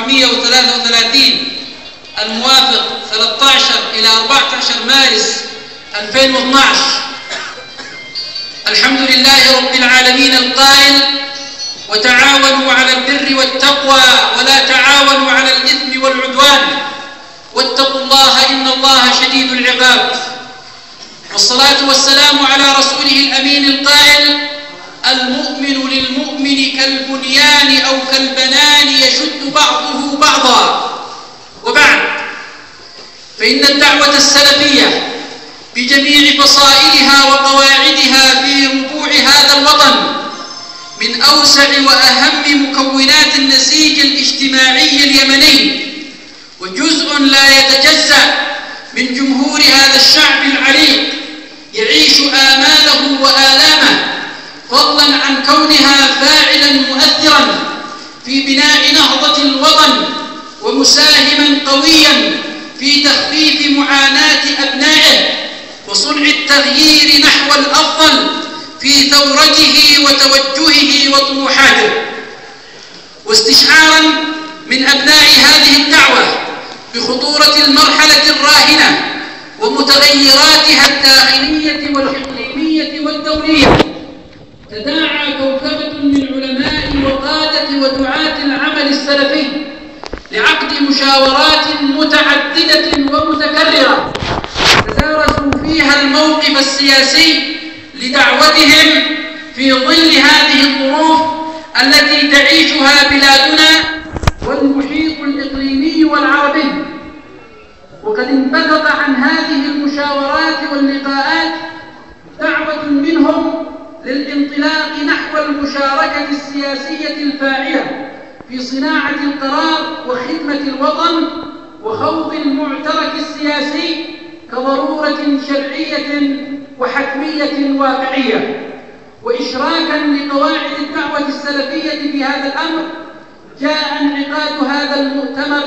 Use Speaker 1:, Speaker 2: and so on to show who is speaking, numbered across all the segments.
Speaker 1: 1433 الموافق 13 إلى 14 مارس 2012. الحمد لله رب العالمين القائل: وتعاونوا على البر والتقوى ولا تعاونوا على الإثم والعدوان واتقوا الله إن الله شديد العقاب. والصلاة والسلام على رسوله الأمين القائل: المؤمن للمؤمن كالبنيان أو كالبنان يشد بعضه بعضا. وبعد، فإن الدعوة السلفية بجميع فصائلها وقواعدها في ربوع هذا الوطن من أوسع وأهم مكونات النسيج الاجتماعي اليمني، وجزء لا يتجزأ من جمهور هذا الشعب العريق يعيش آماله وآلامه، فضلا عن كونها فاعلا مؤثرا في بناء نهضة الوطن ومساهما قويا في تخفيف معاناة أبنائه وصنع التغيير نحو الأفضل في ثورته وتوجهه وطموحاته. واستشعارا من أبناء هذه الدعوة بخطورة المرحلة الراهنة ومتغيراتها الداخلية والإقليمية والدولية، تداعى كوكبة من علماء وقادة ودعاة العمل السلفي لعقد مشاورات متعددة ومتكررة تدارسوا فيها الموقف السياسي لدعوتهم في ظل هذه الظروف التي تعيشها بلادنا والمحيط الإقليمي والعربي. وقد انبثق عن هذه المشاورات واللقاءات دعوة منهم للانطلاق نحو المشاركة السياسية الفاعلة في صناعة القرار وخدمة الوطن وخوض المعترك السياسي كضرورة شرعية وحتمية واقعية. وإشراكا لقواعد الدعوة السلفية في هذا الأمر جاء انعقاد هذا المؤتمر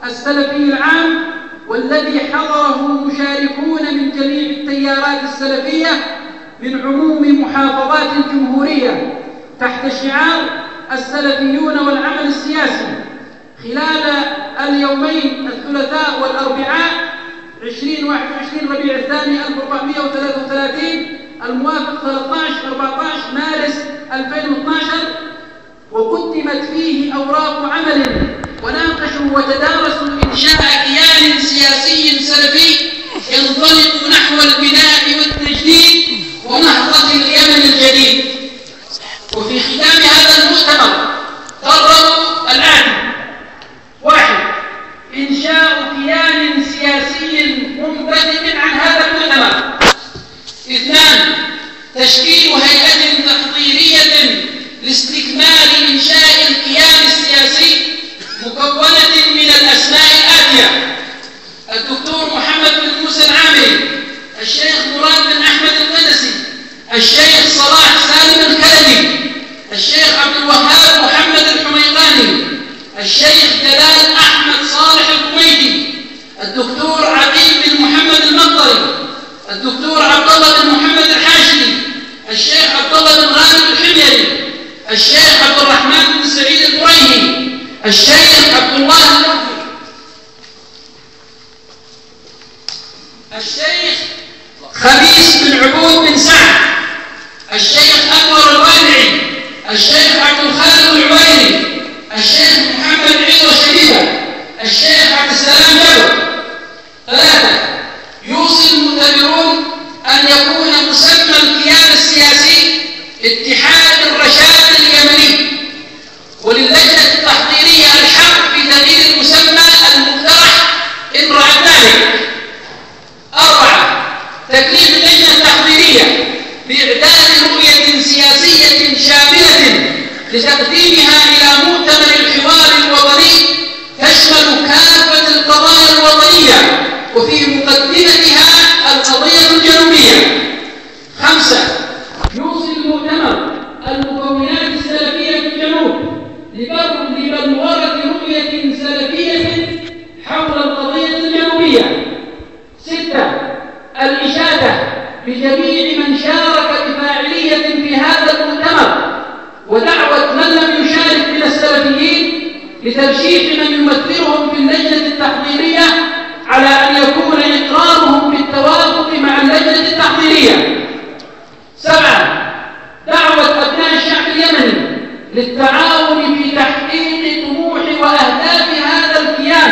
Speaker 1: السلفي العام، والذي حضره مشاركون من جميع التيارات السلفية من عموم محافظات الجمهورية تحت شعار السلفيون والعمل السياسي، خلال اليومين الثلاثاء والأربعاء 20-21 ربيع الثاني 1433 الموافق 13-14 مارس 2012. وقدمت فيه أوراق عمل وناقشوا وتدارسوا إنشاء كيان سياسي سلفي ينطلق نحو البناء والتجديد ونهضة اليمن الجديد. وفي ختام هذا المؤتمر قرروا الآتي: 1. إنشاء كيان سياسي منبثق عن هذا المؤتمر. 2. تشكيل هيئة تحضيرية لاستكمال إنشاء الكيان السياسي مكونة من الأسماء الآتية: الدكتور محمد بن موسى العامري، الشيخ مراد بن أحمد القدسي، الشيخ صلاح سالم الكلبي، الشيخ عبد الوهاب محمد الحميقاني، الشيخ جلال أحمد صالح الكويتي، الدكتور عقيل بن محمد المقدري، الدكتور عبد الله بن محمد الحاشدي، الشيخ عبد الله بن غانم الحميري، الشيخ عبد الرحمن بن سعيد البريهي، الشيخ عبد الله الموفي، الشيخ خميس بن عبود بن سعد، الشيخ أنور الوالعي، الشيخ عبد الخالق العويري، الشيخ محمد عيد شديدة، الشيخ عبد السلام جابر. 3. يوصي المؤتمرون أن يكون مسمى الكيان السياسي اتحاد الرشاد اليمني، وللجنة التحضيرية الحق في تغيير المسمى المقترح إن رأت ذلك. 4. تكليف اللجنة التحضيرية بإعداد رؤية سياسية شاملة لتقديمها إلى مؤتمر الحوار الوطني تشمل كافة القضايا الوطنية وفي مقدمتها القضية الجنوبية. 5. يوصي المؤتمر المكونات السلفية في الجنوب لبلورة رؤية سلفية حول القضية الجنوبية. 6. الإشادة بجميع من شارك بفاعلية في هذا المؤتمر ودعوة من لم يشارك من السلفيين لترشيح من يمثلهم في اللجنة التحضيرية على أن يكون إقرارهم بالتوافق مع اللجنة التحضيرية. 7. دعوة أبناء الشعب اليمني للتعاون في تحقيق طموح وأهداف هذا الكيان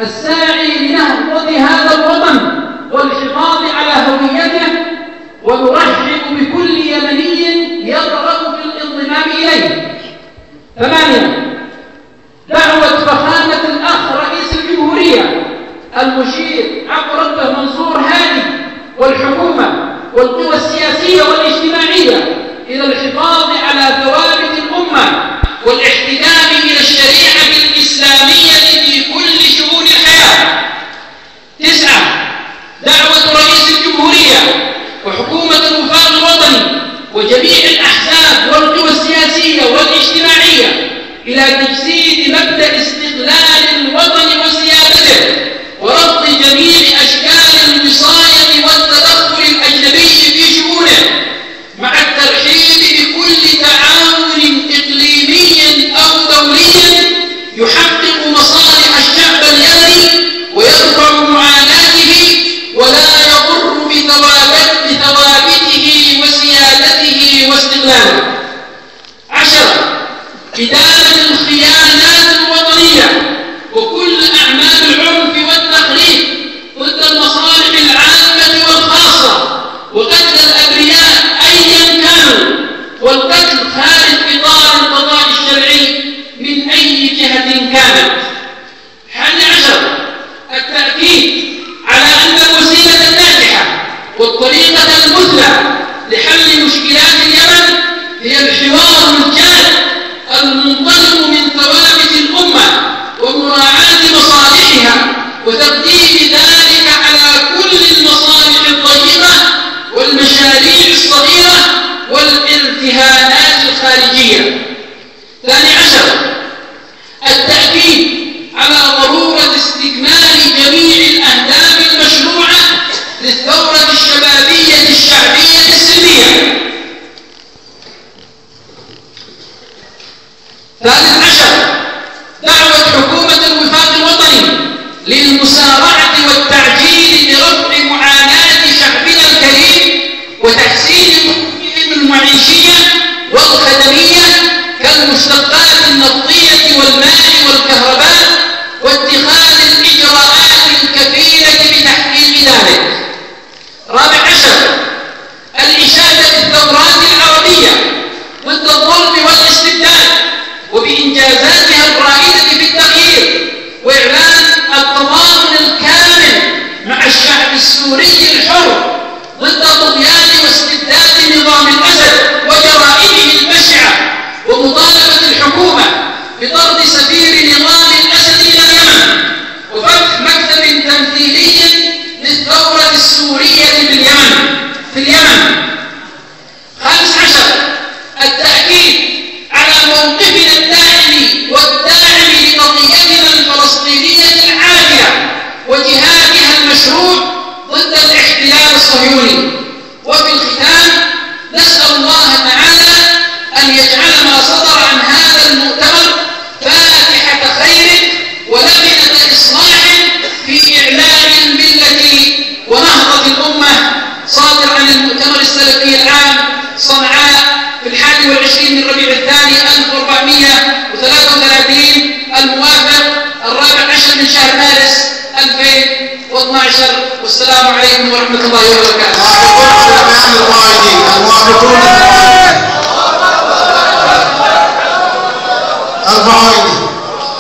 Speaker 1: الساعي لنهضة هذا الوطن والحفاظ على هويته، ونرحب بكل يمني يرغب في الانضمام إليه. 8. دعوة فخامة الأخ رئيس الجمهورية المشير عبد ربه منصور هادي والحكومة والقوى السياسية والاجتماعية إلى الحفاظ على ثوابت الأمة والاحتكام إلى الشريعة الإسلامية في كل شؤون الحياة. 9. دعوة رئيس الجمهورية وحكومة الوفاق الوطني وجميع الأحزاب والقوى السياسية والاجتماعية إلى تجسيد مبدأ استقلال الوطن وسيادته ورفض جميع أشكال الوصاية والتدخل الأجنبي في شؤونه، مع الترحيب بكل تعاون إقليمي أو دولي يحقق مصالح الشعب اليمني ويرفع معاناته ولا يضر بثوابته وسيادته واستقلاله. 10. إدانة الخيانات الوطنية وكل أعمال العنف والتخريب ضد المصالح العامة والخاصة، وقتل الأبرياء أيا كانوا، والقتل خارج إطار القضاء الشرعي من أي جهة كانت. 11. التأكيد على أن الوسيلة الناجحة والطريقة المثلى لحل مشكلات اليمن هي الحوار الجاد المنطلق من ثوابت الأمة ومراعاة مصالحها وتقديم ذلك على كل المصالح الضيقة والمشاريع الصغيرة والارتهانات الخارجية. 12. التأكيد على ضرورة استكمال جميع الأهداف المشروعة للثورة الشبابية الشعبية السلمية. 13. دعوة حكومة الوفاق الوطني للمسارعة والتعجيل برفع معاناة شعبنا الكريم وتحسين ظروفهم المعيشية والخدمية كالمشتقات النفطية والماء والكهرباء، واتخاذ الإجراءات الكفيلة بتحقيق ذلك. 14. الإشادة بالثورات العربية ضد الظلم والاستبداد وبإنجازاتها الرائدة في التغيير، وإعلان التضامن الكامل مع الشعب السوري الحر ضد طغيان واستبداد نظام الأسد وجرائمه البشعة، ومطالبة الحكومة بطرد سفير نظام الأسد إلى اليمن وفتح مكتب تمثيلي للثورة السورية في اليمن. 15. التأكيد على موقفنا الدائم والداعم لقضيتنا الفلسطينية العاجلة وجهادها المشروع ضد الاحتلال الصهيوني. وفي الختام نسأل الله تعالى أن يجعل ما صدر عن هذا المؤتمر فاتحة خير ولبنة إصلاح في إعلان الملة ونهضة الأمة، صادر عن المؤتمر السلفي العام صنعاء في 21 من ربيع الثاني 1433 الموافق 14 من شهر مارس 2012. والسلام عليكم ورحمة الله وبركاته.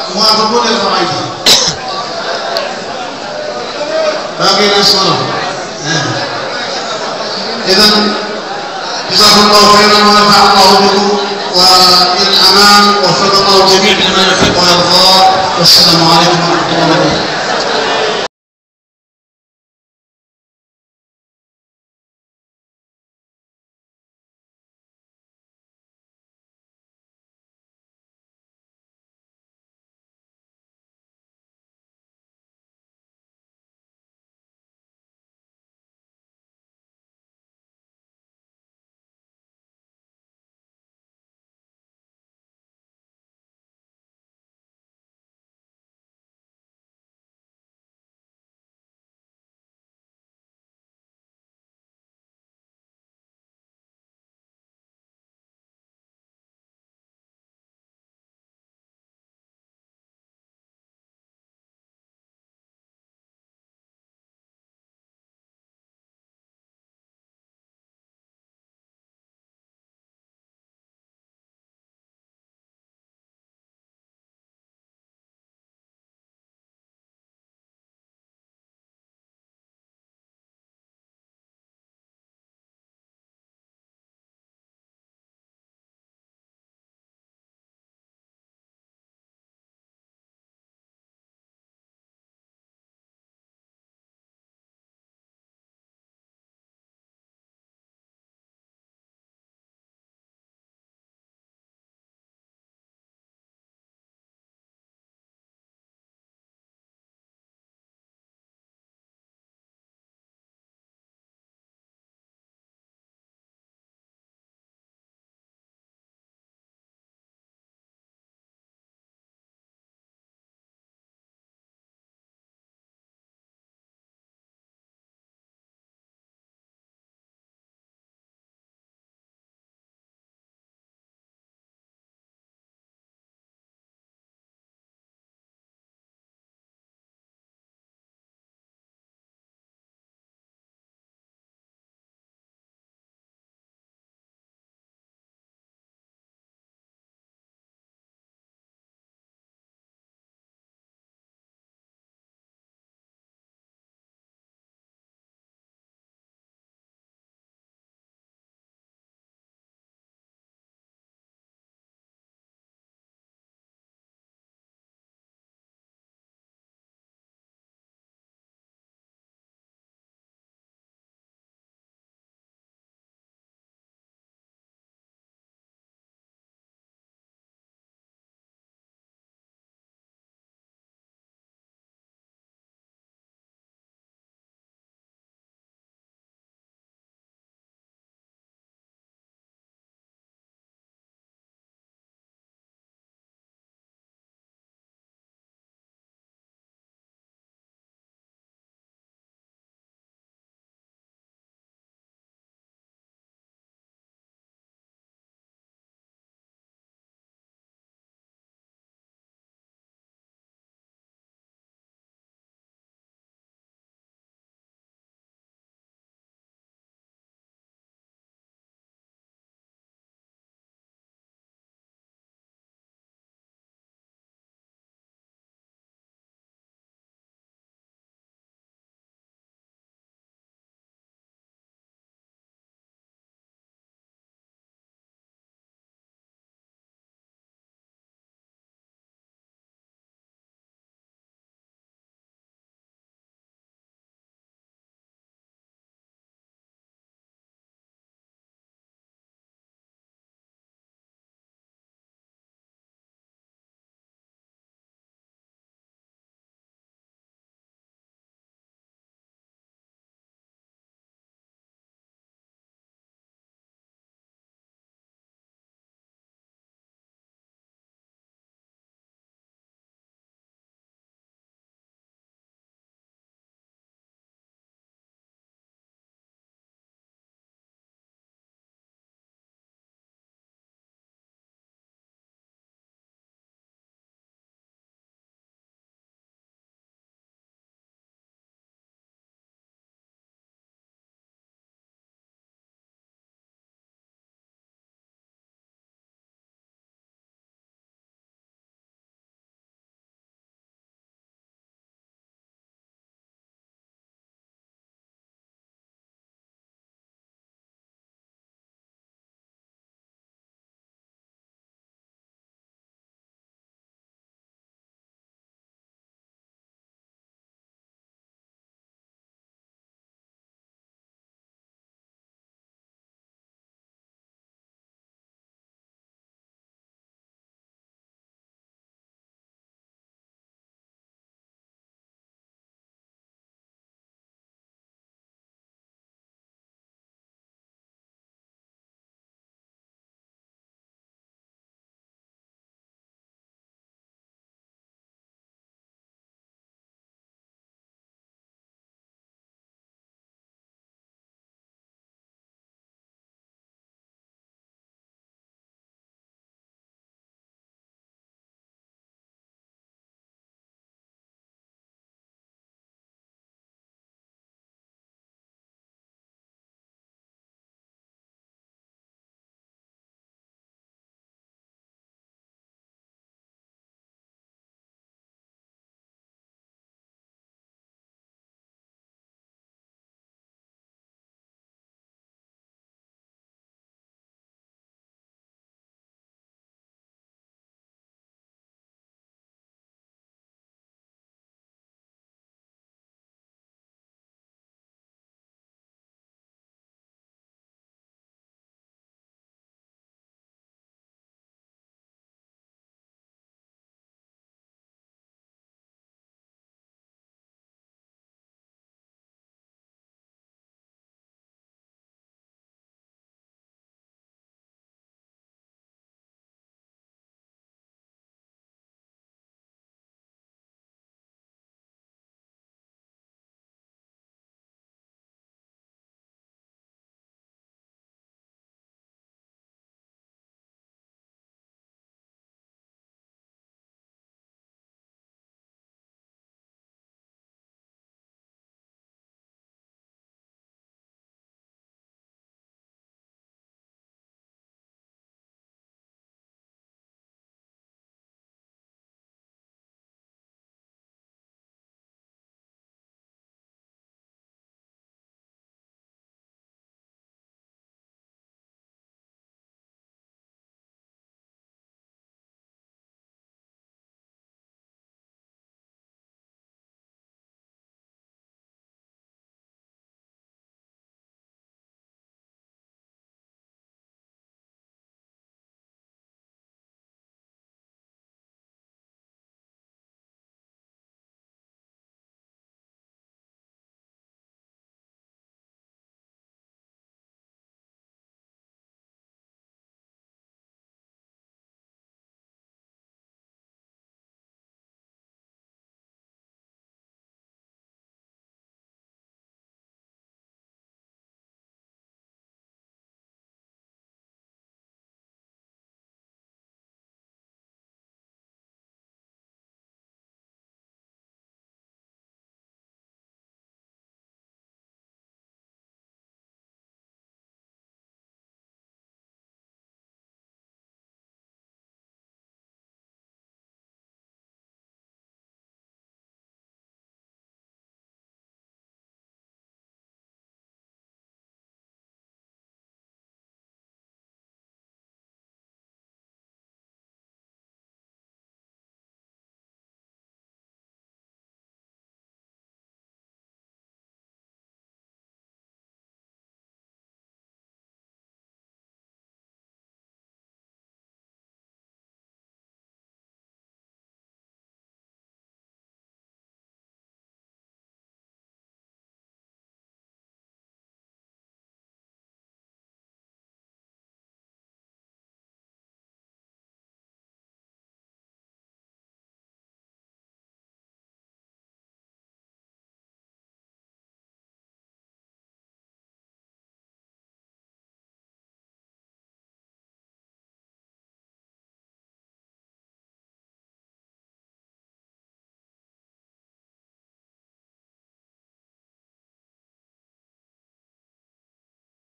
Speaker 2: الموافقون الفرائضي باقي الصلاة. إذن جزاكم الله خيرا ونفع الله بكم، وإلى الأمام وفق الله الجميع لما يحب ويرضى. والسلام عليكم ورحمة الله وبركاته.